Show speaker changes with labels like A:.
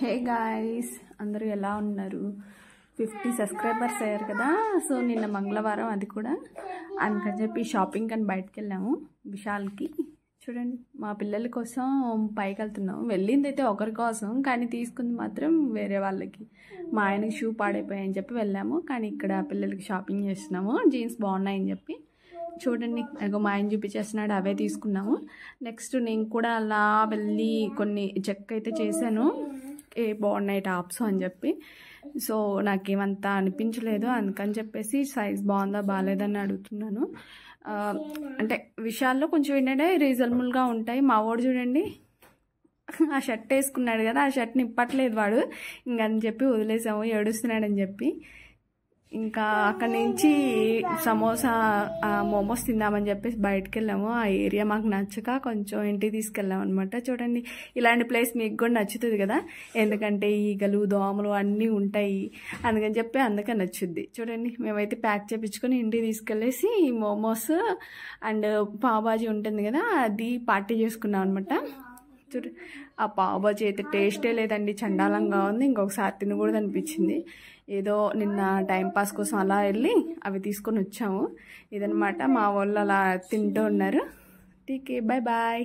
A: Hey guys, అందరూ ఎలా ఉన్నారు? 50 సబ్స్క్రైబర్స్ అయ్యారు కదా. సో నిన్న మంగళవారం, అది కూడా అందుకని చెప్పి షాపింగ్ అని బయటకు వెళ్ళాము విశాల్కి. చూడండి, మా పిల్లల కోసం పైకి వెళ్తున్నాము. వెళ్ళింది అయితే ఒకరి కోసం, కానీ తీసుకుంది మాత్రం వేరే వాళ్ళకి. మా ఆయనకి షూ పాడైపోయాయని చెప్పి వెళ్ళాము, కానీ ఇక్కడ పిల్లలకి షాపింగ్ చేస్తున్నాము. జీన్స్ బాగున్నాయని చెప్పి. చూడండి, అగో మా ఆయన చూపించేస్తున్నాడు, అవే తీసుకున్నాము. నెక్స్ట్ నేను కూడా అలా వెళ్ళి కొన్ని చెక్ అయితే చేశాను, బాగున్నాయి టాప్స్ అని చెప్పి. సో నాకేమంతా అనిపించలేదు, అందుకని చెప్పేసి సైజ్ బాగుందా బాగాలేదని అడుగుతున్నాను. అంటే విషయాల్లో కొంచెం ఏంటంటే రీజనబుల్గా ఉంటాయి. మా వాడు చూడండి, ఆ షర్ట్ వేసుకున్నాడు కదా, ఆ షర్ట్ని ఇప్పట్లేదు వాడు, ఇంకని చెప్పి వదిలేసాము, ఏడుస్తున్నాడని చెప్పి. ఇంకా అక్కడి నుంచి సమోసా మోమోస్ తిందామని చెప్పేసి బయటకు వెళ్ళాము. ఆ ఏరియా మాకు నచ్చక కొంచెం ఇంటికి తీసుకెళ్ళాము అనమాట. చూడండి, ఇలాంటి ప్లేస్ మీకు కూడా నచ్చుతుంది కదా, ఎందుకంటే ఈగలు దోమలు అన్నీ ఉంటాయి, అందుకని చెప్పి అందుకని నచ్చుద్ది. చూడండి, మేమైతే ప్యాక్ చేయించుకొని ఇంటికి తీసుకెళ్ళేసి మోమోస్ అండ్ పావుబాజీ ఉంటుంది కదా, అది పార్టీ చేసుకున్నాం అనమాట. చూడండి, ఆ పావుబాజీ అయితే టేస్టే లేదండి, చండాలంగా ఉంది. ఇంకొకసారి తినకూడదు అనిపించింది. ఏదో నిన్న టైంపాస్ కోసం అలా వెళ్ళి అవి తీసుకొని వచ్చాము. ఇదనమాట, మా వాళ్ళు అలా తింటూ ఉన్నారు. టీకే, బాయ్ బాయ్.